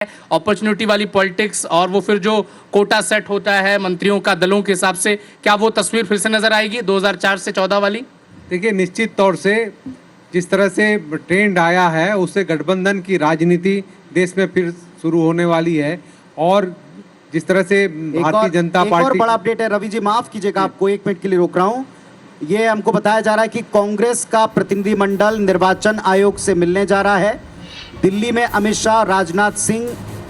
Opportunity वाली politics और वो फिर जो कोटा सेट होता है मंत्रियों का दलों के हिसाब से, क्या वो तस्वीर फिर से नजर आएगी 2004 से 14 वाली? देखिए, निश्चित तौर से जिस तरह से ट्रेंड आया है उससे गठबंधन की राजनीति देश में फिर शुरू होने वाली है। और जिस तरह से भारतीय जनता एक और पार्टी बड़ा अपडेट है। रवि जी माफ कीजिएगा, आपको एक मिनट के लिए रोक रहा हूं। ये हमको बताया जा रहा है कि कांग्रेस का प्रतिनिधिमंडल निर्वाचन आयोग से मिलने जा रहा है। दिल्ली में अमित शाह, राजनाथ सिंह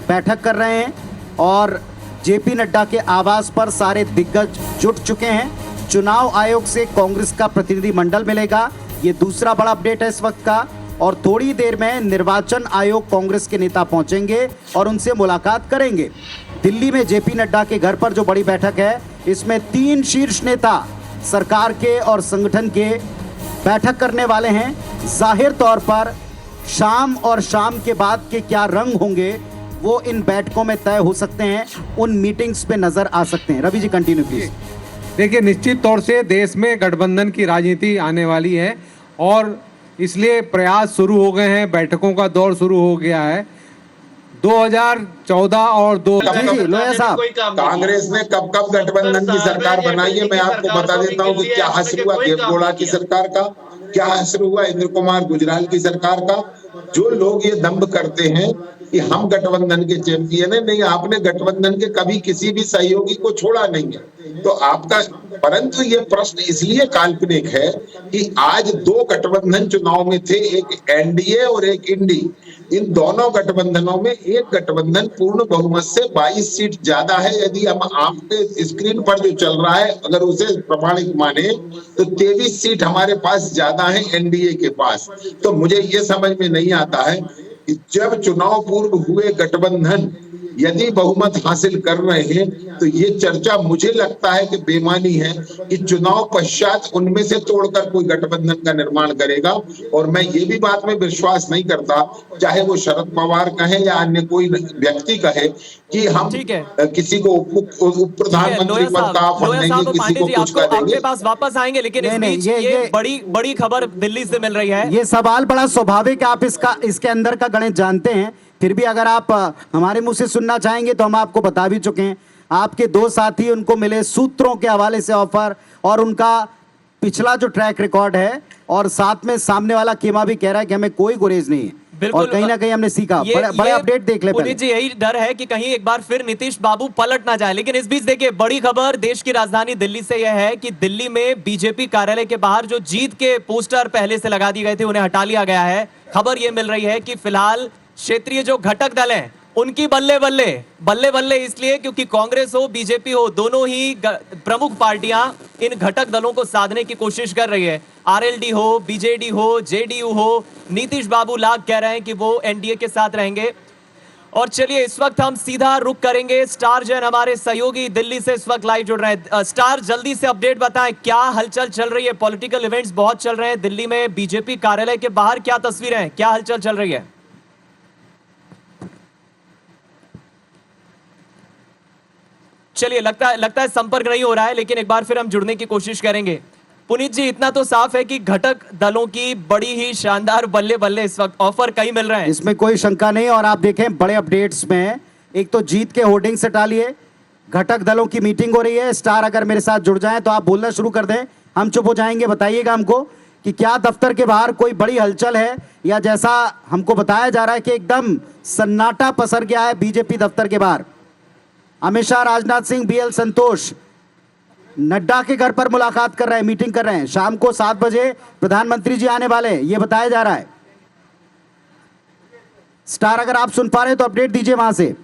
बैठक कर रहे हैं और जेपी नड्डा के आवास पर सारे दिग्गज जुट चुके हैं। चुनाव आयोग से कांग्रेस का प्रतिनिधिमंडल मिलेगा, ये दूसरा बड़ा अपडेट है इस वक्त का। और थोड़ी देर में निर्वाचन आयोग कांग्रेस के नेता पहुंचेंगे और उनसे मुलाकात करेंगे। दिल्ली में जेपी नड्डा के घर पर जो बड़ी बैठक है, इसमें 3 शीर्ष नेता सरकार के और संगठन के बैठक करने वाले हैं। जाहिर तौर पर शाम और शाम के बाद के क्या रंग होंगे वो इन बैठकों में तय हो सकते हैं, उन मीटिंग्स पे नजर आ सकते हैं। Ravi ji continue please. देखिए, निश्चित तौर से देश में गठबंधन की राजनीति आने वाली है और इसलिए प्रयास शुरू हो गए हैं, बैठकों का दौर शुरू हो गया है। 2014 और लोया साहब, कांग्रेस ने कब कब गठबंधन की सरकार बनाई है, मैं आपको बता देता हूँ कि क्या हासिल हुआ देवगौड़ा की सरकार का, क्या हासिल हुआ इंद्र कुमार गुजराल की सरकार का। जो लोग ये दंभ करते हैं कि हम गठबंधन के चैंपियन है, नहीं, आपने गठबंधन के कभी किसी भी सहयोगी को छोड़ा नहीं है तो आपका। परंतु ये प्रश्न इसलिए काल्पनिक है कि आज 2 गठबंधन चुनाव में थे, एक एनडीए और एक इंडी। इन दोनों गठबंधनों में एक गठबंधन पूर्ण बहुमत से 22 सीट ज्यादा है। यदि हम आपके स्क्रीन पर जो चल रहा है अगर उसे प्रमाणिक माने तो 23 सीट हमारे पास ज्यादा है एनडीए के पास। तो मुझे ये समझ में नहीं आता है कि जब चुनाव पूर्व हुए गठबंधन यदि बहुमत हासिल कर रहे हैं तो ये चर्चा मुझे लगता है कि बेमानी है कि चुनाव पश्चात उनमें से तोड़कर कोई गठबंधन का निर्माण करेगा। और मैं ये भी बात में विश्वास नहीं करता, चाहे वो शरद पवार कहे या अन्य कोई व्यक्ति कहे, कि हम किसी को उप प्रधानमंत्री पद का ऑफर देंगे, किसी को कुछ कर देंगे। आपके पास वापस आएंगे, लेकिन इस बीच ये बड़ी खबर दिल्ली से मिल रही है। ये सवाल बड़ा स्वाभाविक है, आप इसके अंदर का गणित जानते हैं। फिर भी अगर आप हमारे मुंह से सुनना चाहेंगे तो हम आपको बता भी चुके हैं। आपके 2 साथी, उनको मिले सूत्रों के हवाले से ऑफर और उनका पिछला जो ट्रैक रिकॉर्ड है, और साथ में सामने वाला केमा भी कह रहा है कि हमें कोई गुरेज नहीं है। और कहीं ना कहीं हमने सीखा। बड़े अपडेट देख ले पुनीत जी, यही डर है कि कहीं एक बार फिर नीतीश बाबू पलट ना जाए। लेकिन इस बीच देखिए, बड़ी खबर देश की राजधानी दिल्ली से यह है कि दिल्ली में बीजेपी कार्यालय के बाहर जो जीत के पोस्टर पहले से लगा दिए गए थे उन्हें हटा लिया गया है। खबर यह मिल रही है कि फिलहाल क्षेत्रीय जो घटक दल हैं उनकी बल्ले बल्ले इसलिए क्योंकि कांग्रेस हो बीजेपी हो, दोनों ही प्रमुख पार्टियां इन घटक दलों को साधने की कोशिश कर रही है। आरएलडी हो, बीजेडी हो, जेडीयू हो, नीतीश बाबू लाग कह रहे हैं कि वो एनडीए के साथ रहेंगे। और चलिए इस वक्त हम सीधा रुक करेंगे। स्टार जैन हमारे सहयोगी दिल्ली से इस वक्त लाइव जुड़ रहे हैं। स्टार, जल्दी से अपडेट बताएं, क्या हलचल चल रही है? पॉलिटिकल इवेंट्स बहुत चल रहे हैं दिल्ली में, बीजेपी कार्यालय के बाहर क्या तस्वीरें हैं, क्या हलचल चल रही है? चलिए, लगता है संपर्क नहीं हो रहा है, लेकिन एक बार फिर हम जुड़ने की कोशिश करेंगे। पुनीत जी, इतना तो साफ है कि घटक दलों की बड़ी ही शानदार बल्ले इस वक्त ऑफर कई मिल रहे हैं, इसमें कोई शंका नहीं। और आप देखें बड़े अपडेट्स में एक तो जीत के होर्डिंग्स हटा लिए, घटक दलों की मीटिंग हो रही है। स्टार अगर मेरे साथ जुड़ जाएं तो आप बोलना शुरू कर दें, हम चुप हो जाएंगे। बताइएगा हमको कि क्या दफ्तर के बाहर कोई बड़ी हलचल है, या जैसा हमको बताया जा रहा है कि एकदम सन्नाटा पसर गया है बीजेपी दफ्तर के बाहर। अमित शाह, राजनाथ सिंह, बीएल संतोष नड्डा के घर पर मुलाकात कर रहे हैं, मीटिंग कर रहे हैं। शाम को 7 बजे प्रधानमंत्री जी आने वाले हैं, ये बताया जा रहा है। स्टार, अगर आप सुन पा रहे हैं तो अपडेट दीजिए वहां से।